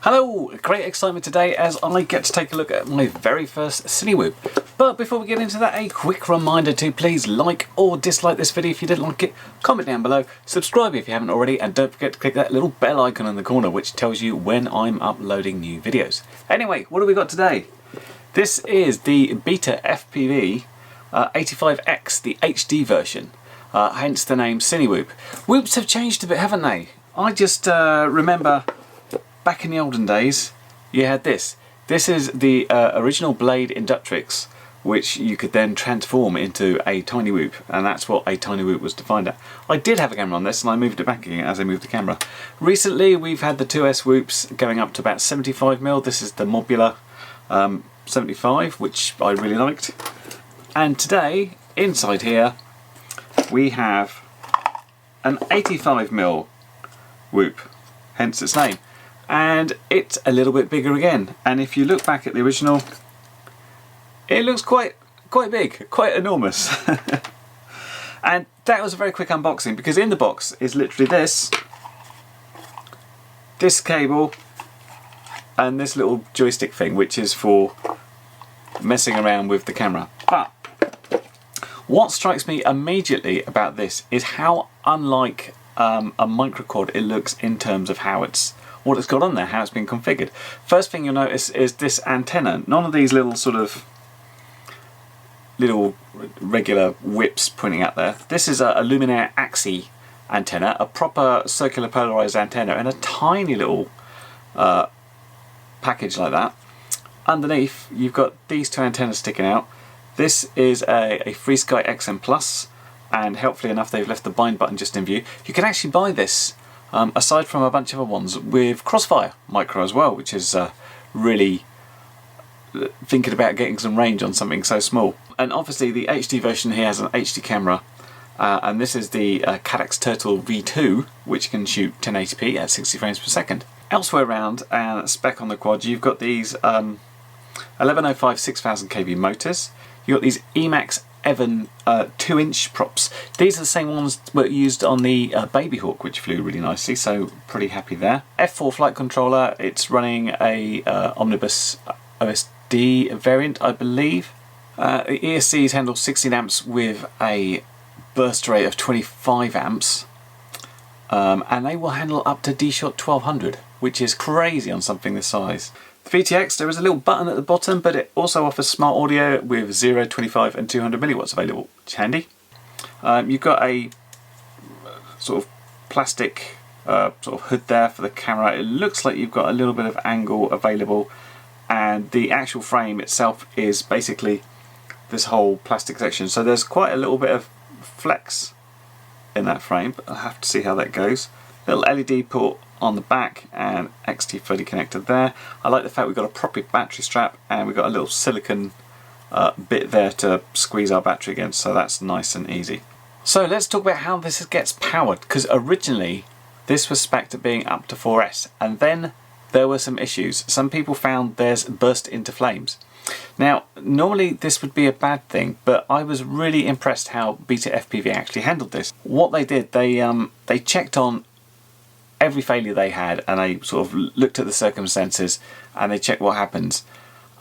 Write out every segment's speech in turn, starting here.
Hello! Great excitement today as I get to take a look at my very first Cinewhoop. But before we get into that, a quick reminder to please like or dislike this video if you didn't like it, comment down below, subscribe if you haven't already, and don't forget to click that little bell icon in the corner which tells you when I'm uploading new videos. Anyway, what have we got today? This is the BetaFPV Beta85X, the HD version, hence the name Cinewhoop. Whoops have changed a bit, haven't they? I just remember back in the olden days, you had this. This is the original blade inductrix, which you could then transform into a tiny whoop, and that's what a tiny whoop was defined at. I did have a camera on this, and I moved it back again as I moved the camera. Recently, we've had the 2S whoops going up to about 75mm. This is the modular 75, which I really liked. And today, inside here, we have an 85mm whoop, hence its name. And it's a little bit bigger again, and if you look back at the original, it looks quite big, quite enormous. And that was a very quick unboxing, because in the box is literally this cable and this little joystick thing, which is for messing around with the camera. But what strikes me immediately about this is how unlike a micro quad it looks in terms of how what it's got on there, how it's been configured. First thing you'll notice is this antenna. None of these little regular whips pointing out there. This is a Luminaire Axi antenna, a proper circular polarized antenna, and a tiny little package like that. Underneath, you've got these two antennas sticking out. This is a FreeSky XM Plus, and helpfully enough, they've left the bind button just in view. You can actually buy this aside from a bunch of other ones with Crossfire micro as well, which is really thinking about getting some range on something so small. And obviously the HD version here has an HD camera, and this is the Caddx Turtle V2, which can shoot 1080p at 60 frames per second. Elsewhere around, and spec on the quad, you've got these 1105 6000 kV motors. You've got these Emax Evan 2-inch props. These are the same ones that were used on the Baby Hawk, which flew really nicely, so pretty happy there. F4 flight controller, it's running a Omnibus OSD variant, I believe. The ESCs handle 16 amps with a burst rate of 25 amps, and they will handle up to D-Shot 1200, which is crazy on something this size. The VTX, there is a little button at the bottom, but it also offers smart audio with 0, 25 and 200 milliwatts available, which is handy. You've got a sort of plastic sort of hood there for the camera. It looks like you've got a little bit of angle available, and the actual frame itself is basically this whole plastic section. So there's quite a little bit of flex in that frame, but I'll have to see how that goes. Little LED port on the back and XT30 connector there. I like the fact we've got a proper battery strap, and we've got a little silicon bit there to squeeze our battery against, so that's nice and easy. So let's talk about how this gets powered, because originally this was spec'd at being up to 4S, and then there were some issues. Some people found theirs burst into flames. Now, normally this would be a bad thing, but I was really impressed how BetaFPV actually handled this. What they did, they checked on every failure they had, and they sort of looked at the circumstances and they checked what happens,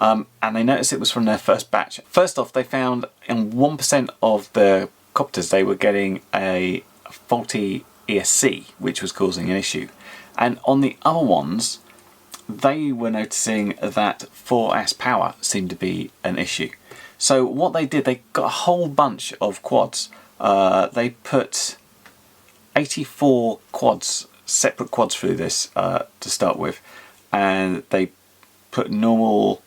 and they noticed it was from their first batch. First off, they found in 1% of the copters they were getting a faulty ESC, which was causing an issue, and on the other ones they were noticing that 4S power seemed to be an issue. So what they did, they got a whole bunch of quads. They put 84 quads, separate quads through this to start with, and they put normal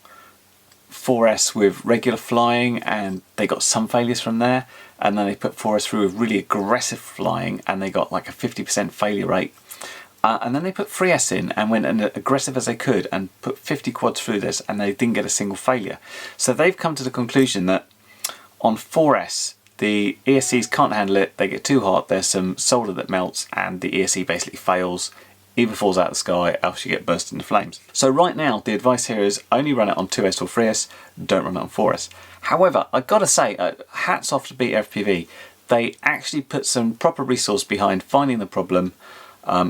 4S with regular flying, and they got some failures from there, and then they put 4S through with really aggressive flying, and they got like a 50% failure rate, and then they put 3S in and went as aggressive as they could and put 50 quads through this, and they didn't get a single failure. So they've come to the conclusion that on 4S the ESCs can't handle it, they get too hot, there's some solder that melts, and the ESC basically fails, either falls out of the sky, else you get burst into flames. So right now, the advice here is only run it on 2S or 3S, don't run it on 4S. However, I've got to say, hats off to BetaFPV. They actually put some proper resource behind finding the problem,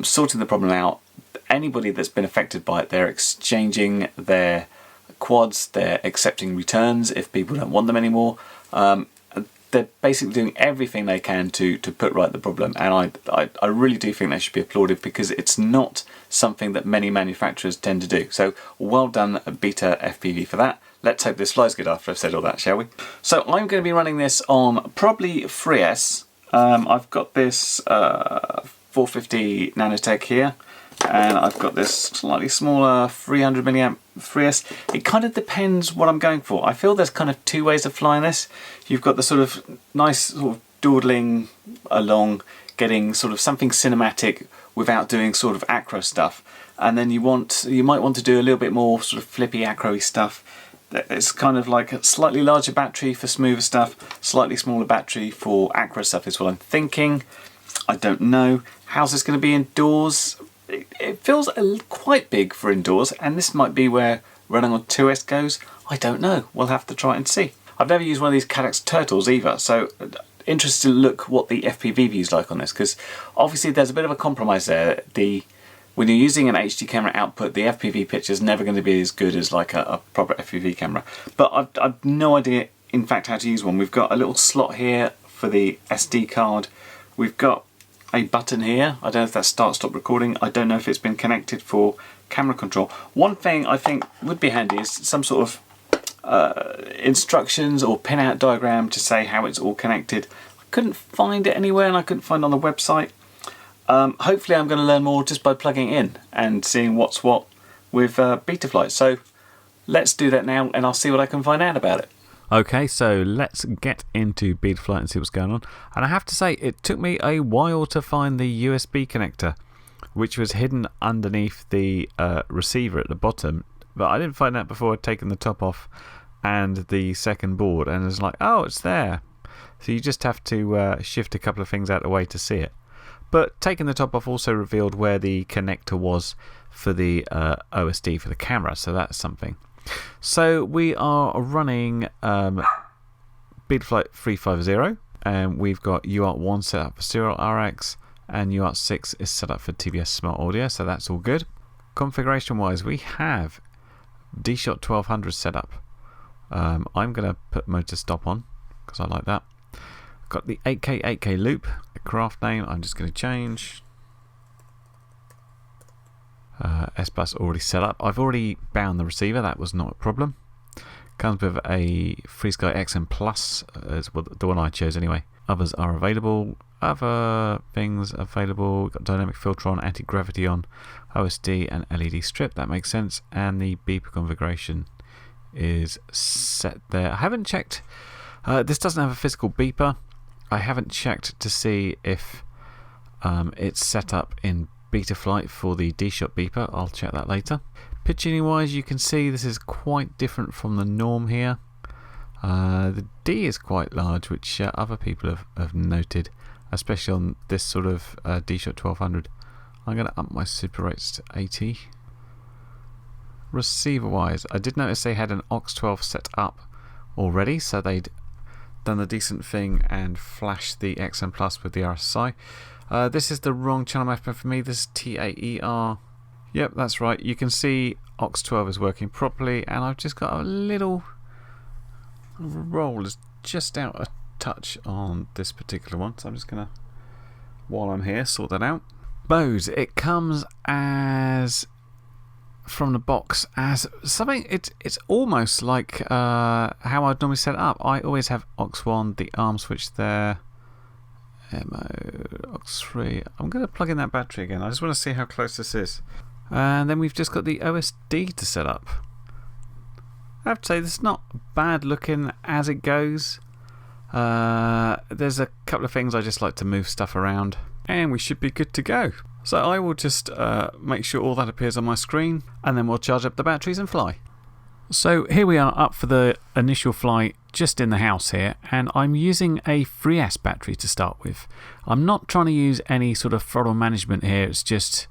sorting the problem out, anybody that's been affected by it, they're exchanging their quads, they're accepting returns if people don't want them anymore. They're basically doing everything they can to put right the problem, and I really do think they should be applauded, because it's not something that many manufacturers tend to do. So well done BetaFPV for that. Let's hope this flies good after I've said all that, shall we? So I'm going to be running this on probably FreeS. I've got this 450 nanotech here, and I've got this slightly smaller 300 milliamp FreeS. It kind of depends what I'm going for. I feel there's kind of two ways of flying this. You've got the sort of nice sort of dawdling along, getting sort of something cinematic without doing sort of acro stuff, and then you might want to do a little bit more sort of flippy acro-y stuff. It's kind of like a slightly larger battery for smoother stuff, slightly smaller battery for acro stuff is what I'm thinking. I don't know. How's this going to be indoors? It feels quite big for indoors, and this might be where running on 2S goes. I don't know. We'll have to try and see. I've never used one of these Caddx Turtles either, so interested to look what the FPV view is like on this, because obviously there's a bit of a compromise there. When you're using an HD camera output, the FPV picture is never going to be as good as like a proper FPV camera. But I've no idea, in fact, how to use one. We've got a little slot here for the SD card. We've got a button here. I don't know if that's start-stop recording. I don't know if it's been connected for camera control. One thing I think would be handy is some sort of instructions or pin-out diagram to say how it's all connected. I couldn't find it anywhere, and I couldn't find it on the website. Hopefully I'm going to learn more just by plugging in and seeing what's what with Betaflight. So let's do that now, and I'll see what I can find out about it. Okay, so let's get into Betaflight and see what's going on. And I have to say, it took me a while to find the USB connector, which was hidden underneath the receiver at the bottom. But I didn't find that before I'd taken the top off and the second board, and it was like, oh, it's there. So you just have to shift a couple of things out of the way to see it. But taking the top off also revealed where the connector was for the OSD for the camera, so that's something. So we are running Betaflight 350, and we've got UART1 set up for serial RX, and UART6 is set up for TBS Smart Audio, so that's all good. Configuration wise, we have D-Shot 1200 set up. I'm going to put mode to stop on because I like that. Got the 8K loop, the craft name I'm just going to change. S-Bus already set up. I've already bound the receiver, that was not a problem. Comes with a FreeSky XM Plus, as well, the one I chose anyway. Others are available. Other things available. We've got dynamic filter on, anti-gravity on, OSD and LED strip, that makes sense. And the beeper configuration is set there. I haven't checked. This doesn't have a physical beeper. I haven't checked to see if it's set up in Betaflight for the D-Shot beeper. I'll check that later. Pitching wise, you can see this is quite different from the norm here. The D is quite large, which other people have noted, especially on this sort of D-Shot 1200. I'm going to up my super rates to 80. Receiver wise, I did notice they had an aux12 set up already, so they'd done the decent thing and flashed the XM Plus with the RSI. This is the wrong channel mapping for me. This is TAER. Yep, that's right. You can see aux12 is working properly, and I've just got a little roll is just out a touch on this particular one, so I'm just gonna, while I'm here, sort that out. Bose, it comes as from the box as something. It's almost like how I'd normally set it up. I always have aux1, the arm switch there, MO, aux3. I'm going to plug in that battery again. I just want to see how close this is. And then we've just got the OSD to set up. I have to say, this is not bad looking as it goes. There's a couple of things I just like to move stuff around, and we should be good to go. So I will just make sure all that appears on my screen, and then we'll charge up the batteries and fly. So here we are up for the initial flight just in the house here, and I'm using a FreeS battery to start with. I'm not trying to use any sort of throttle management here, it's just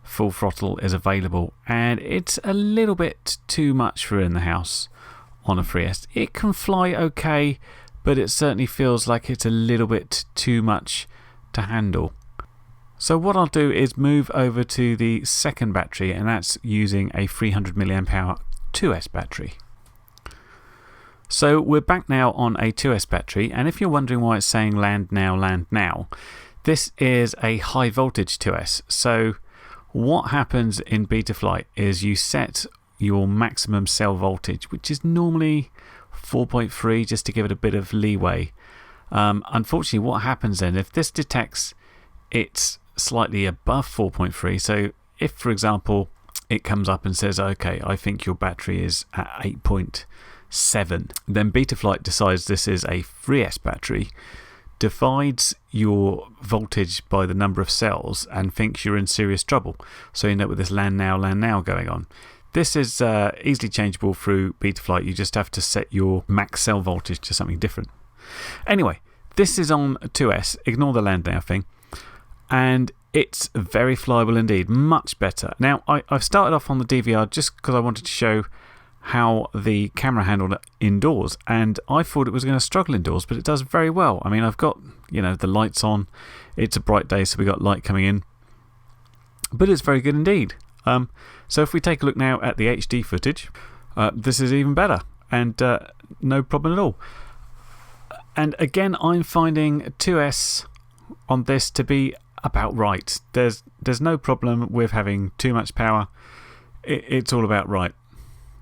full throttle is available, and it's a little bit too much for in the house on a FreeS. It can fly okay, but it certainly feels like it's a little bit too much to handle. So what I'll do is move over to the second battery, and that's using a 300 mAh 2S battery. So we're back now on a 2S battery, and if you're wondering why it's saying land now, this is a high voltage 2S. So what happens in Betaflight is you set your maximum cell voltage, which is normally 4.3, just to give it a bit of leeway. Unfortunately, what happens then, if this detects it's slightly above 4.3, so if, for example, it comes up and says, okay, I think your battery is at 8.7, then Betaflight decides this is a 3S battery, divides your voltage by the number of cells, and thinks you're in serious trouble. So you end up with this land now going on. This is easily changeable through Betaflight. You just have to set your max cell voltage to something different. Anyway, this is on 2S. Ignore the land now thing. And it's very flyable indeed. Much better. Now, I've started off on the DVR just because I wanted to show how the camera handled it indoors. And I thought it was going to struggle indoors, but it does very well. I mean, I've got, the lights on. It's a bright day, so we've got light coming in. But it's very good indeed. So if we take a look now at the HD footage, this is even better, and no problem at all. And again, I'm finding 2S on this to be about right. There's no problem with having too much power. It's all about right.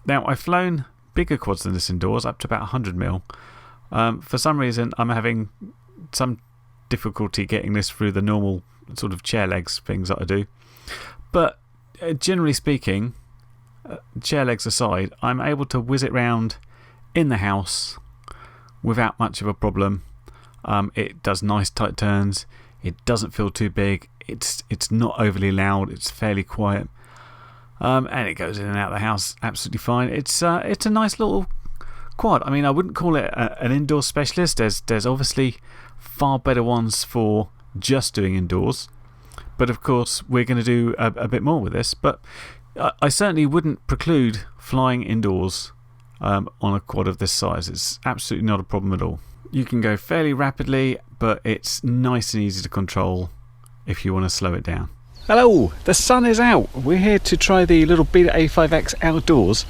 Now, I've flown bigger quads than this indoors, up to about 100 mil. For some reason, I'm having some difficulty getting this through the normal sort of chair legs things that I do. But generally speaking, chair legs aside, I'm able to whiz it round in the house without much of a problem. It does nice tight turns. It doesn't feel too big. It's not overly loud. It's fairly quiet. And it goes in and out of the house absolutely fine. It's a nice little quad. I mean, I wouldn't call it an indoor specialist. There's obviously far better ones for just doing indoors. But of course, we're going to do a bit more with this. But I certainly wouldn't preclude flying indoors on a quad of this size. It's absolutely not a problem at all. You can go fairly rapidly, but it's nice and easy to control if you want to slow it down. Hello, the sun is out. We're here to try the little Beta85X outdoors,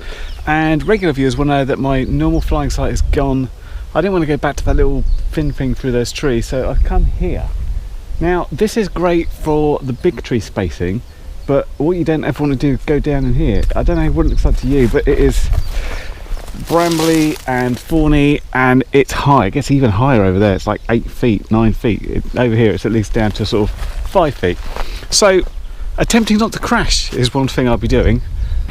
and regular viewers will know that my normal flying site is gone. I didn't want to go back to that little thin thing through those trees, so I've come here. Now, this is great for the big tree spacing, but what you don't ever want to do is go down in here. I don't know what it looks like to you, but it is brambly and thorny, and it's high. It gets even higher over there. It's like 8 feet, 9 feet. Over here it's at least down to sort of 5 feet. So attempting not to crash is one thing I'll be doing,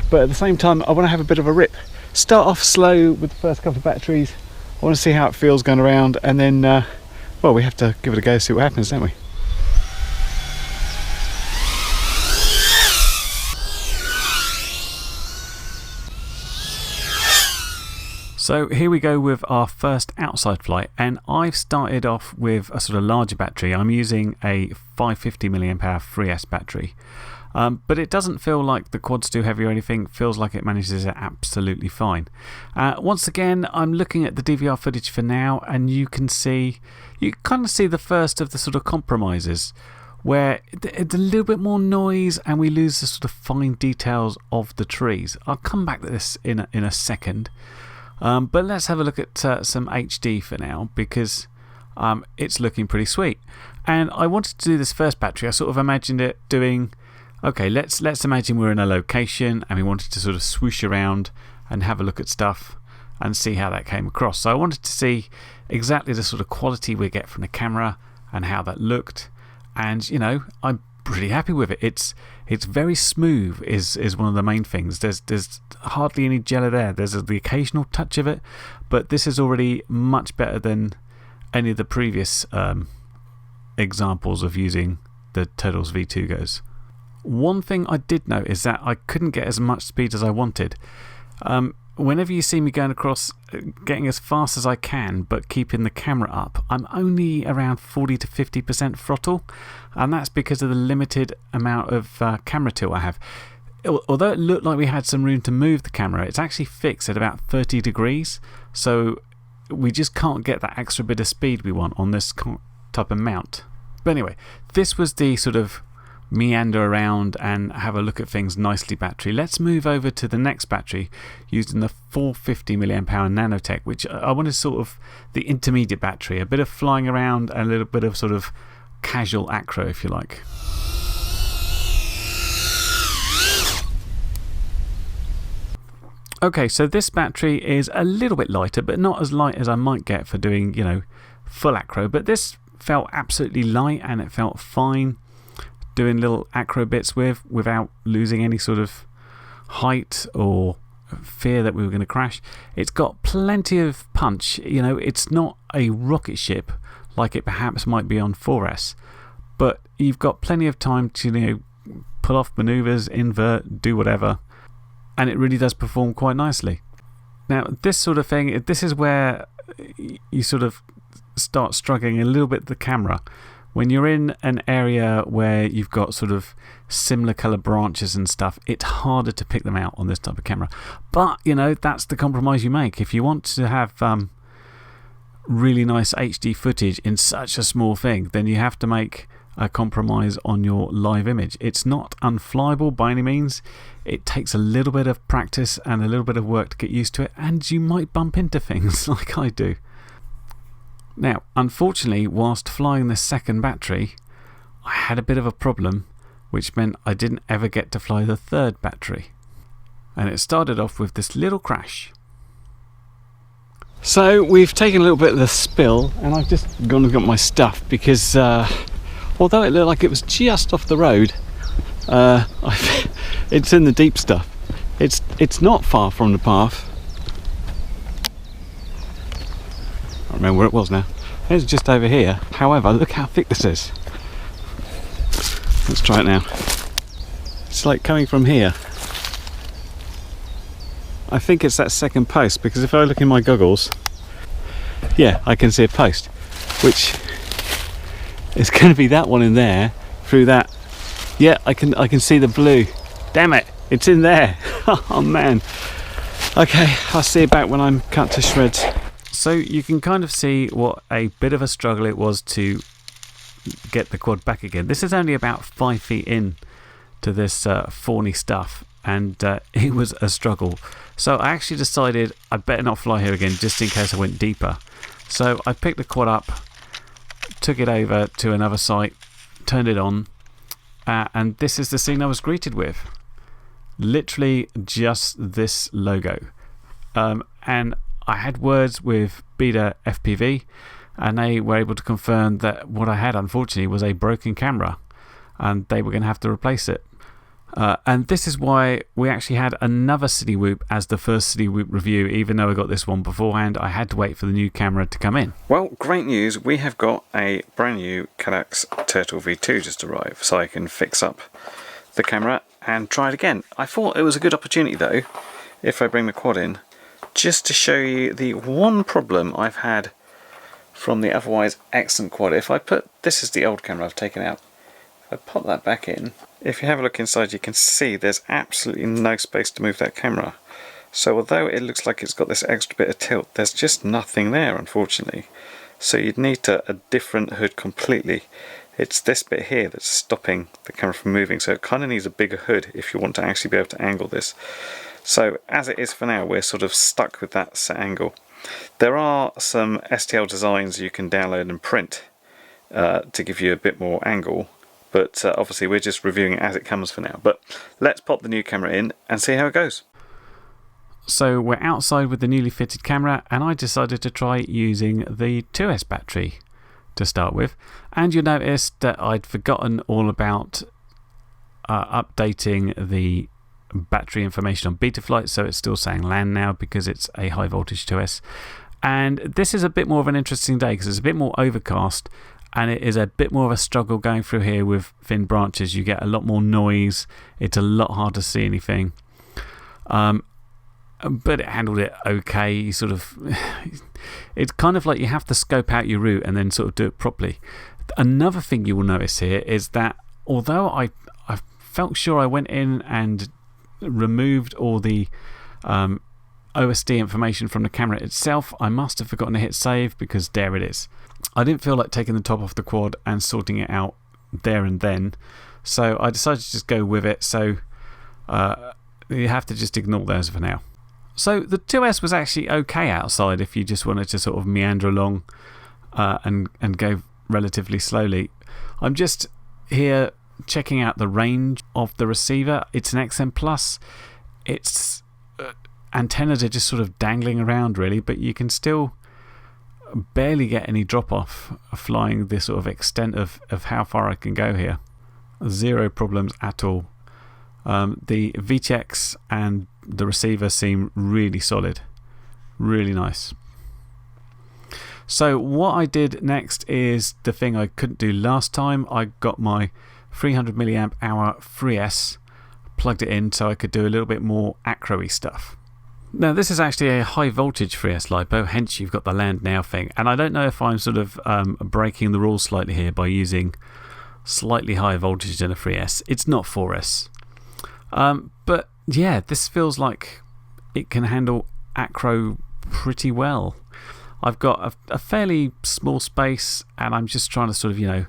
but at the same time I want to have a bit of a rip. Start off slow with the first couple of batteries. I want to see how it feels going around, and then well, we have to give it a go, see what happens, don't we? So here we go with our first outside flight, and I've started off with a sort of larger battery. I'm using a 550 mAh 3S battery, but it doesn't feel like the quad's too heavy or anything. It feels like it manages it absolutely fine. Once again, I'm looking at the DVR footage for now, and you kind of see the first of the sort of compromises, where it's a little bit more noise and we lose the sort of fine details of the trees. I'll come back to this in a second. But let's have a look at some HD for now, because it's looking pretty sweet. And I wanted to do this first battery. I sort of imagined it doing, okay, let's imagine we're in a location and we wanted to sort of swoosh around and have a look at stuff and see how that came across. So I wanted to see exactly the sort of quality we get from the camera and how that looked. And I'm pretty happy with it. It's very smooth is one of the main things. There's hardly any jello there. There's the occasional touch of it, but this is already much better than any of the previous examples of using the Turtles V2 goes. One thing I did note is that I couldn't get as much speed as I wanted. Whenever you see me going across, getting as fast as I can but keeping the camera up, I'm only around 40 to 50% throttle, and that's because of the limited amount of camera tilt I have. Although it looked like we had some room to move the camera, it's actually fixed at about 30 degrees, so we just can't get that extra bit of speed we want on this type of mount. But anyway, this was the sort of meander around and have a look at things nicely battery. Let's move over to the next battery using the 450 mAh Nanotech, which I wanted sort of the intermediate battery, a bit of flying around and a little bit of sort of casual acro, if you like. Okay, so this battery is a little bit lighter, but not as light as I might get for doing, you know, full acro. But this felt absolutely light and it felt fine doing little acro bits without losing any sort of height or fear that we were going to crash. It's got plenty of punch. You know, it's not a rocket ship like it perhaps might be on 4S, but you've got plenty of time to, you know, pull off maneuvers, invert, do whatever, and it really does perform quite nicely. Now, this sort of thing, this is where you sort of start struggling a little bit with the camera. When you're in an area where you've got sort of similar colour branches and stuff, it's harder to pick them out on this type of camera. But, you know, that's the compromise you make. If you want to have really nice HD footage in such a small thing, then you have to make a compromise on your live image. It's not unflyable by any means. It takes a little bit of practice and a little bit of work to get used to it, and you might bump into things like I do. Now, unfortunately, whilst flying the second battery, I had a bit of a problem, which meant I didn't ever get to fly the third battery. And it started off with this little crash. So we've taken a little bit of the spill, and I've just gone and got my stuff because although it looked like it was just off the road, it's in the deep stuff. It's not far from the path. I don't remember where it was now. It's just over here. However, look how thick this is. Let's try it now. It's like coming from here. I think it's that second post, because if I look in my goggles, yeah, I can see a post, which is going to be that one in there through that. Yeah, I can see the blue. Damn it, it's in there. Oh man. Okay, I'll see you back when I'm cut to shreds. So you can kind of see what a bit of a struggle it was to get the quad back again. This is only about 5 feet in to this thorny stuff, and it was a struggle. So I actually decided I better not fly here again, just in case I went deeper. So I picked the quad up, took it over to another site, turned it on, and this is the scene I was greeted with. Literally just this logo. And I had words with BetaFPV, and they were able to confirm that what I had, unfortunately, was a broken camera, and they were going to have to replace it. And this is why we actually had another Cinewhoop as the first Cinewhoop review. Even though I got this one beforehand, I had to wait for the new camera to come in. Well, great news, we have got a brand new Caddx Turtle V2 just arrived, so I can fix up the camera and try it again. I thought it was a good opportunity though, if I bring the quad in, just to show you the one problem I've had from the otherwise excellent quad. If I put, this is the old camera I've taken out, if I pop that back in, if you have a look inside, you can see there's absolutely no space to move that camera. So although it looks like it's got this extra bit of tilt, there's just nothing there, unfortunately. So you'd need a different hood completely. It's this bit here that's stopping the camera from moving, so it kind of needs a bigger hood if you want to actually be able to angle this. So as it is for now, we're sort of stuck with that set angle. There are some STL designs you can download and print to give you a bit more angle, but obviously we're just reviewing it as it comes for now. But let's pop the new camera in and see how it goes. So we're outside with the newly fitted camera, and I decided to try using the 2S battery to start with. And you'll notice that I'd forgotten all about updating the battery information on Betaflight, so it's still saying land now because it's a high voltage 2S. And this is a bit more of an interesting day because it's a bit more overcast, and it is a bit more of a struggle going through here with thin branches. You get a lot more noise, it's a lot harder to see anything. But it handled it okay. Sort of, it's kind of like you have to scope out your route and then sort of do it properly. Another thing you will notice here is that although I felt sure I went in and removed all the OSD information from the camera itself, I must have forgotten to hit save because there it is. I didn't feel like taking the top off the quad and sorting it out there and then, so I decided to just go with it. So you have to just ignore those for now. So the 2S was actually okay outside if you just wanted to sort of meander along and go relatively slowly. I'm just here checking out the range of the receiver. It's an XM Plus. Its antennas are just sort of dangling around really, but you can still barely get any drop off flying the sort of extent of how far I can go here. Zero problems at all. The VTX and the receiver seem really solid, really nice. So what I did next is the thing I couldn't do last time. I got my 300 milliamp hour 3S, plugged it in so I could do a little bit more acro-y stuff. Now this is actually a high voltage 3S LiPo, hence you've got the land now thing, and I don't know if I'm sort of breaking the rules slightly here by using slightly higher voltage than a 3S. It's not 4S. But yeah, this feels like it can handle acro pretty well. I've got a fairly small space and I'm just trying to sort of,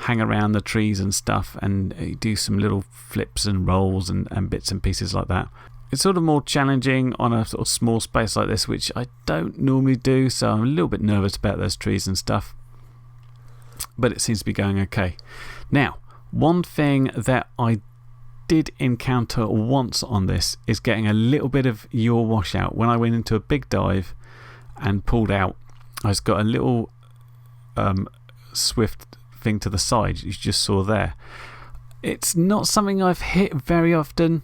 hang around the trees and stuff and do some little flips and rolls and bits and pieces like that. It's sort of more challenging on a sort of small space like this, which I don't normally do, so I'm a little bit nervous about those trees and stuff. But it seems to be going okay. Now, one thing that I did encounter once on this is getting a little bit of yaw washout. When I went into a big dive and pulled out, I just got a little swift thing to the side you just saw there. It's not something I've hit very often,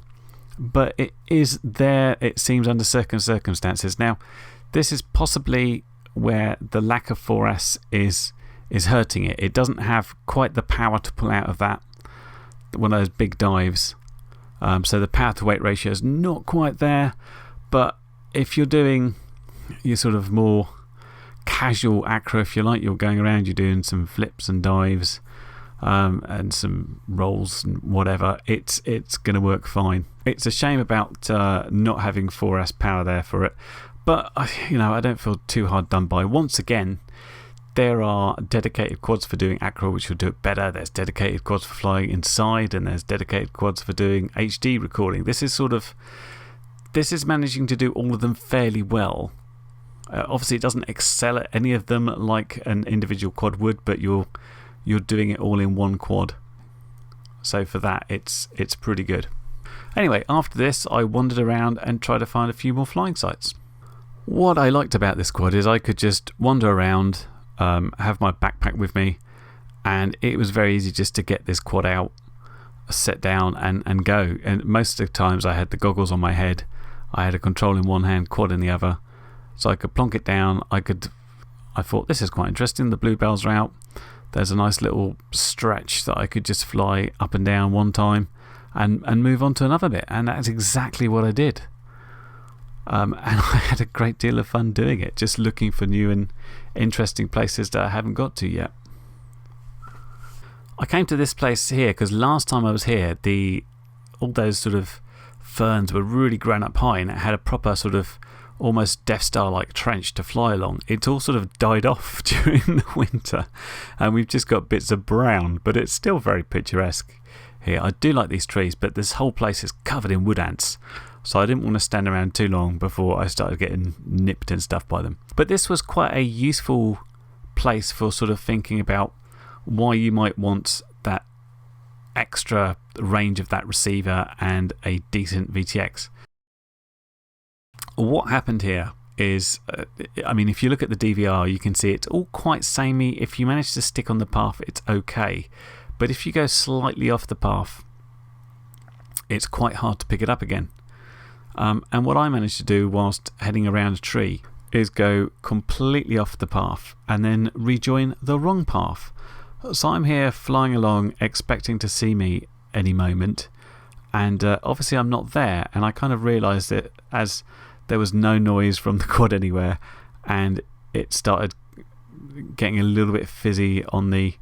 but it is there, it seems, under certain circumstances. Now, this is possibly where the lack of 4S is hurting it. It doesn't have quite the power to pull out of that, one of those big dives. So the power to weight ratio is not quite there, but if you're doing your sort of more casual acro, if you like, you're going around, you're doing some flips and dives and some rolls and whatever, it's going to work fine. It's a shame about not having 4S power there for it, but I don't feel too hard done by. Once again, there are dedicated quads for doing acro which will do it better. There's dedicated quads for flying inside, and there's dedicated quads for doing HD recording. This is managing to do all of them fairly well. Obviously it doesn't excel at any of them like an individual quad would, but you're doing it all in one quad. So for that it's pretty good. Anyway, after this I wandered around and tried to find a few more flying sites. What I liked about this quad is I could just wander around, have my backpack with me, and it was very easy just to get this quad out, set down and go. And most of the times I had the goggles on my head, I had a control in one hand, quad in the other, so I could plonk it down. I thought this is quite interesting, the bluebells are out, there's a nice little stretch that I could just fly up and down one time and move on to another bit, and that's exactly what I did. And I had a great deal of fun doing it, just looking for new and interesting places that I haven't got to yet. I came to this place here because last time I was here, all those sort of ferns were really grown up high, and it had a proper sort of almost Death Star like trench to fly along. It all sort of died off during the winter, and we've just got bits of brown, but it's still very picturesque here. I do like these trees, but this whole place is covered in wood ants, so I didn't want to stand around too long before I started getting nipped and stuff by them. But this was quite a useful place for sort of thinking about why you might want that extra range of that receiver and a decent VTX. What happened here is, if you look at the DVR, you can see it's all quite samey. If you manage to stick on the path, it's okay. But if you go slightly off the path, it's quite hard to pick it up again. And what I managed to do whilst heading around a tree is go completely off the path and then rejoin the wrong path. So I'm here flying along expecting to see me any moment, and obviously I'm not there, and I kind of realised that as there was no noise from the quad anywhere, and it started getting a little bit fizzy on the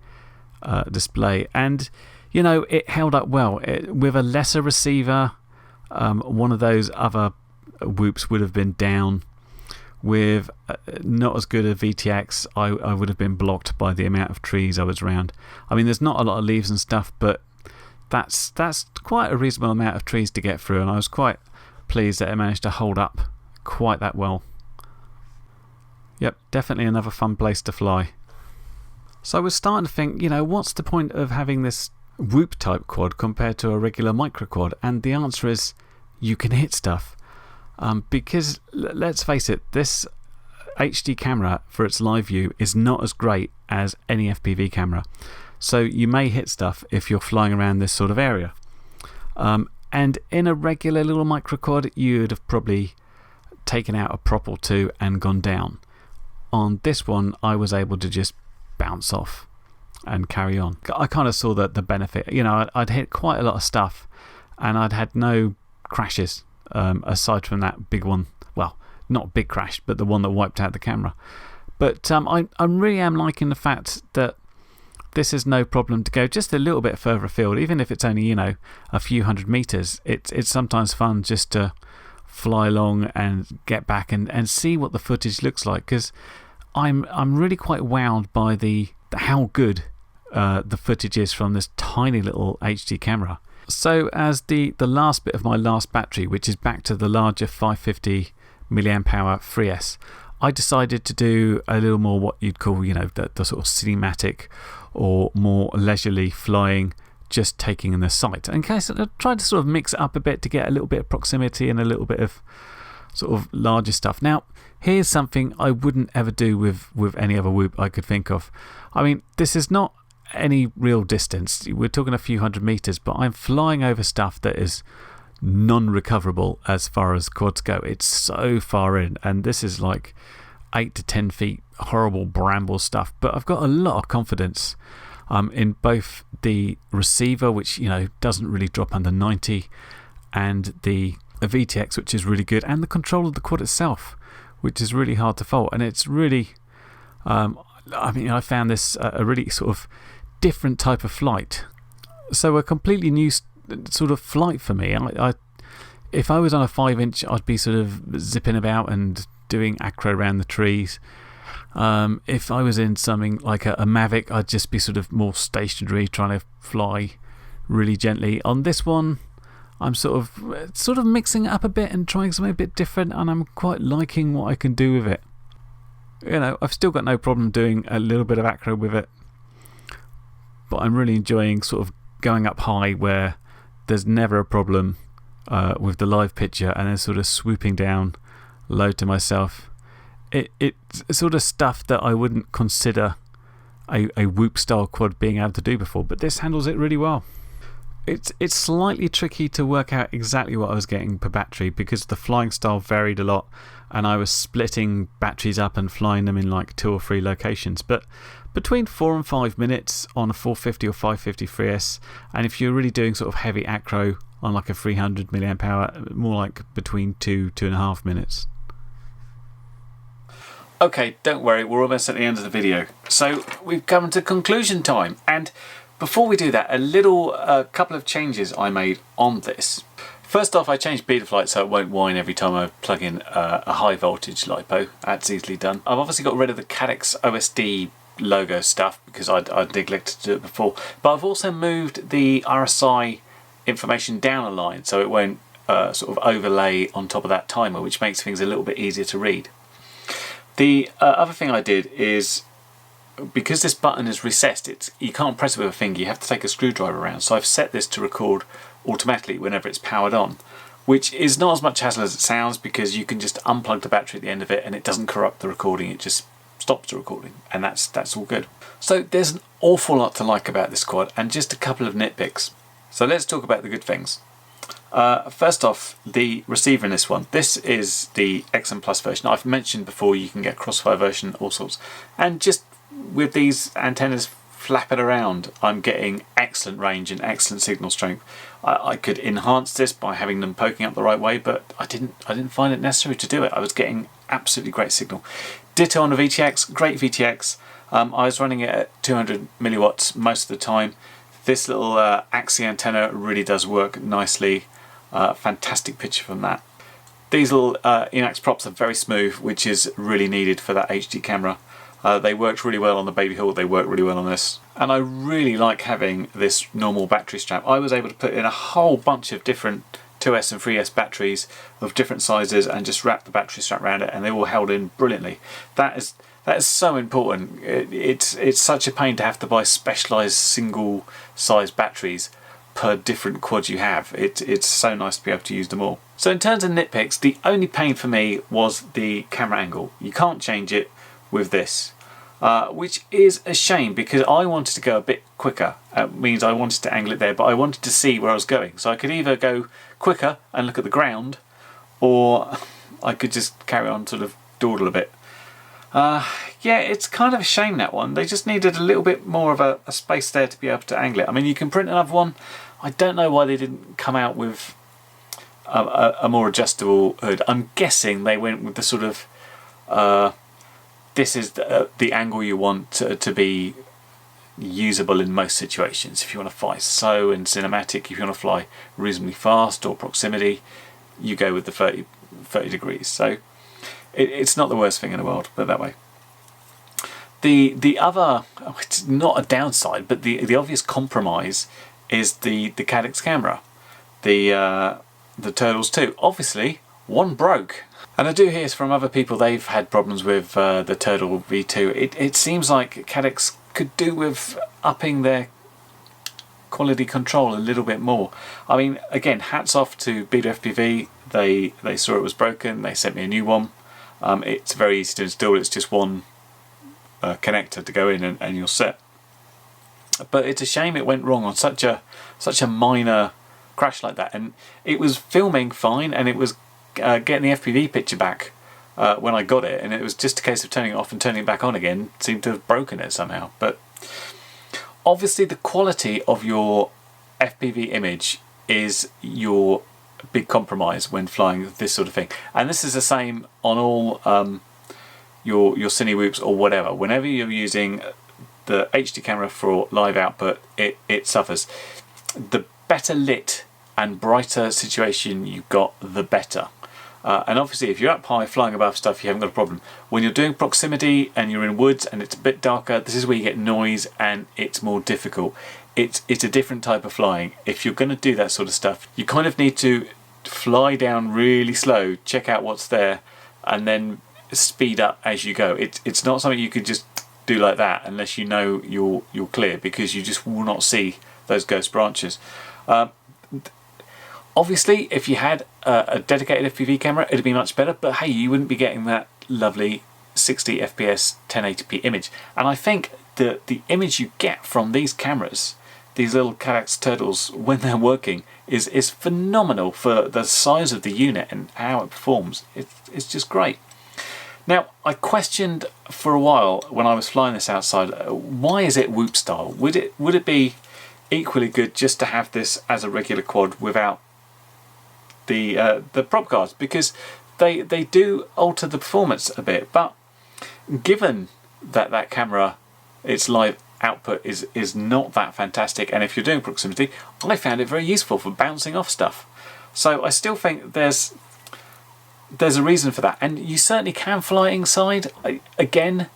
display, and it held up well. With a lesser receiver, one of those other whoops would have been down. with not as good a VTX, I would have been blocked by the amount of trees I was around. I mean, there's not a lot of leaves and stuff, but that's quite a reasonable amount of trees to get through, and I was quite pleased that it managed to hold up quite that well. Yep, definitely another fun place to fly. So I was starting to think, what's the point of having this Whoop type quad compared to a regular micro quad? And the answer is you can hit stuff. Because let's face it, this HD camera for its live view is not as great as any FPV camera. So you may hit stuff if you're flying around this sort of area. And in a regular little micro quad, you'd have probably taken out a prop or two and gone down. On this one, I was able to just bounce off and carry on. I kind of saw the benefit. I'd hit quite a lot of stuff and I'd had no crashes aside from that big one. Well, not big crash, but the one that wiped out the camera. But I really am liking the fact that this is no problem to go just a little bit further afield, even if it's only, a few hundred meters. It's sometimes fun just to fly along and get back and see what the footage looks like, because I'm really quite wowed by how good the footage is from this tiny little HD camera. So as the last bit of my last battery, which is back to the larger 550 milliamp hour 3S, I decided to do a little more what you'd call, the sort of cinematic or more leisurely flying, just taking in the sight. In case I tried to sort of mix it up a bit to get a little bit of proximity and a little bit of sort of larger stuff. Now, here's something I wouldn't ever do with any other Whoop I could think of. I mean, this is not any real distance. We're talking a few hundred meters, but I'm flying over stuff that is non-recoverable as far as quads go. It's so far in, and this is like 8 to 10 feet horrible bramble stuff. But I've got a lot of confidence in both the receiver, which doesn't really drop under 90, and the VTX, which is really good, and the control of the quad itself, which is really hard to fault. And it's really, I found this a really sort of different type of flight. So a completely new sort of flight for me. If I was on a 5-inch, I'd be sort of zipping about and doing acro around the trees. If I was in something like a Mavic, I'd just be sort of more stationary, trying to fly really gently. On this one, I'm sort of mixing it up a bit and trying something a bit different, and I'm quite liking what I can do with it. I've still got no problem doing a little bit of acro with it, but I'm really enjoying sort of going up high where there's never a problem with the live picture, and then sort of swooping down low to myself. It's sort of stuff that I wouldn't consider a Whoop style quad being able to do before, but this handles it really well. It's slightly tricky to work out exactly what I was getting per battery, because the flying style varied a lot and I was splitting batteries up and flying them in like 2 or 3 locations. But between 4 and 5 minutes on a 450 or 550 3S, and if you're really doing sort of heavy acro on like a 300 milliamp hour, more like between 2.5 minutes. Okay, don't worry, we're almost at the end of the video. So we've come to conclusion time, and before we do that, a couple of changes I made on this. First off, I changed Betaflight so it won't whine every time I plug in a high voltage LiPo. That's easily done. I've obviously got rid of the Caddx OSD logo stuff because I'd neglected to do it before. But I've also moved the RSI information down a line so it won't sort of overlay on top of that timer, which makes things a little bit easier to read. The other thing I did is, because this button is recessed, you can't press it with a finger, you have to take a screwdriver around. So I've set this to record automatically whenever it's powered on, which is not as much hassle as it sounds, because you can just unplug the battery at the end of it and it doesn't corrupt the recording, it just stops the recording, and that's all good. So there's an awful lot to like about this quad, and just a couple of nitpicks. So let's talk about the good things. First off, the receiver in this one. This is the XM Plus version. I've mentioned before you can get Crossfire version, all sorts, and just with these antennas flapping around, I'm getting excellent range and excellent signal strength. I could enhance this by having them poking up the right way, but I didn't find it necessary to do it. I was getting absolutely great signal. Ditto on the VTX, great VTX. I was running it at 200 milliwatts most of the time. This little AXI antenna really does work nicely. Fantastic picture from that. These little Emax props are very smooth, which is really needed for that HD camera. They worked really well on the Baby Hawk, they work really well on this. And I really like having this normal battery strap. I was able to put in a whole bunch of different 2S and 3S batteries of different sizes and just wrap the battery strap around it, and they all held in brilliantly. That is so important. It's such a pain to have to buy specialised single size batteries per different quad you have. It's so nice to be able to use them all. So in terms of nitpicks, the only pain for me was the camera angle. You can't change it with this, which is a shame because I wanted to go a bit quicker. It means I wanted to angle it there, but I wanted to see where I was going. So I could either go quicker and look at the ground, or I could just carry on sort of dawdle a bit. Yeah, it's kind of a shame, that one. They just needed a little bit more of a space there to be able to angle it. I mean, you can print another one. I don't know why they didn't come out with a more adjustable hood. I'm guessing they went with the sort of this is the angle you want to be usable in most situations. If you want to fly slow and cinematic, if you want to fly reasonably fast or proximity, you go with the 30 degrees. So it's not the worst thing in the world, put it that way. The other, it's not a downside, but the obvious compromise is the Caddx camera, the Turtles 2. Obviously, one broke. And I do hear from other people they've had problems with the Turtle V2. It seems like Caddx could do with upping their quality control a little bit more. I mean, again, hats off to BetaFPV. They saw it was broken, they sent me a new one. It's very easy to install. It's just one connector to go in and you're set. But it's a shame it went wrong on such a minor crash like that. And it was filming fine, and it was getting the FPV picture back when I got it, and it was just a case of turning it off and turning it back on again. It seemed to have broken it somehow. But obviously the quality of your FPV image is your big compromise when flying this sort of thing, and this is the same on all your Cinewhoops or whatever. Whenever you're using the HD camera for live output, it suffers. The better lit and brighter situation you've got, the better. And obviously if you're up high flying above stuff, you haven't got a problem. When you're doing proximity and you're in woods and it's a bit darker, this is where you get noise and it's more difficult. It's a different type of flying. If you're going to do that sort of stuff, you kind of need to fly down really slow, check out what's there, and then speed up as you go. It's not something you could just do like that unless you know you're clear, because you just will not see those ghost branches. Obviously, if you had a dedicated FPV camera, it'd be much better, but hey, you wouldn't be getting that lovely 60 FPS 1080p image. And I think the image you get from these cameras, these little Caddx Turtles, when they're working, is phenomenal for the size of the unit and how it performs. It's just great. Now, I questioned for a while when I was flying this outside, why is it Whoop style? Would it be equally good just to have this as a regular quad without the prop guards? Because they do alter the performance a bit, but given that camera, its live output is not that fantastic, and if you're doing proximity, I found it very useful for bouncing off stuff. So I still think there's a reason for that, and you certainly can fly inside. Again,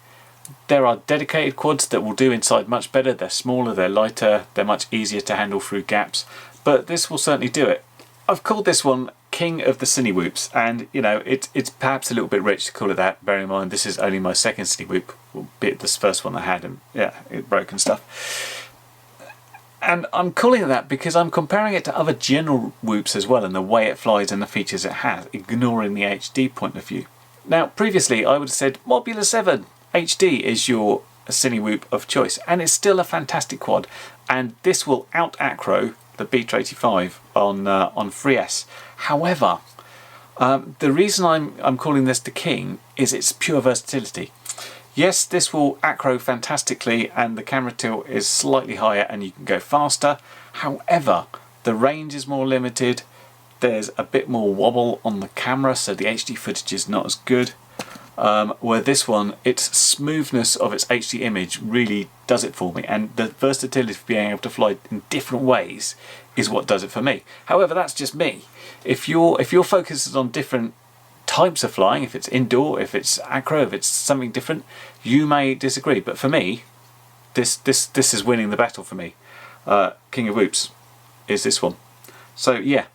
there are dedicated quads that will do inside much better. They're smaller, they're lighter, they're much easier to handle through gaps, but this will certainly do it. I've called this one King of the Cinewhoops, and you know, it's perhaps a little bit rich to call it that. Bear in mind, this is only my second Cinewhoop, albeit this first one I had, and yeah, it broke and stuff. And I'm calling it that because I'm comparing it to other general whoops as well, and the way it flies and the features it has, ignoring the HD point of view. Now, previously I would have said Mobula 7 HD is your Cinewhoop of choice, and it's still a fantastic quad, and this will out-acro the Beta85 on 3S. However, the reason I'm calling this the King is its pure versatility. Yes, this will acro fantastically, and the camera tilt is slightly higher and you can go faster. However, the range is more limited. There's a bit more wobble on the camera, so the HD footage is not as good. Where this one, its smoothness of its HD image really does it for me, and the versatility of being able to fly in different ways is what does it for me. However, that's just me. If your focus is on different types of flying, if it's indoor, if it's acro, if it's something different, you may disagree. But for me, this is winning the battle for me. King of Whoops is this one. So yeah,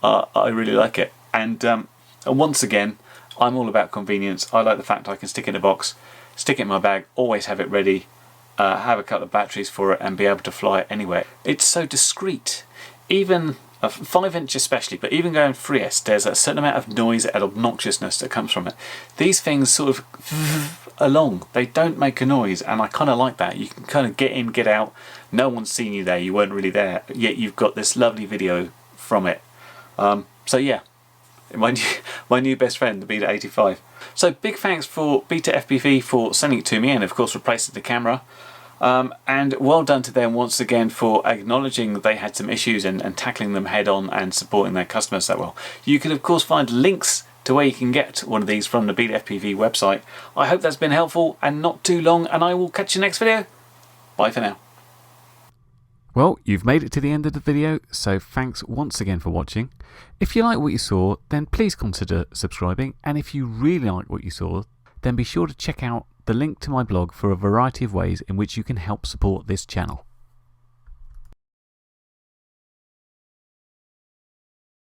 I really like it. And once again, I'm all about convenience. I like the fact I can stick it in a box, stick it in my bag, always have it ready, have a couple of batteries for it, and be able to fly it anywhere. It's so discreet. Even a 5-inch especially, but even going 3S, there's a certain amount of noise and obnoxiousness that comes from it. These things sort of along, they don't make a noise, and I kind of like that. You can kind of get in, get out, no one's seen you there, you weren't really there, yet you've got this lovely video from it. So yeah, my new best friend, the Beta85. So big thanks for BetaFPV for sending it to me, and of course replacing the camera. And well done to them once again for acknowledging that they had some issues and tackling them head on and supporting their customers that well. You can of course find links to where you can get one of these from the BetaFPV website. I hope that's been helpful and not too long, and I will catch you next video. Bye for now. Well, you've made it to the end of the video, so thanks once again for watching. If you like what you saw, then please consider subscribing, and if you really like what you saw, then be sure to check out the link to my blog for a variety of ways in which you can help support this channel.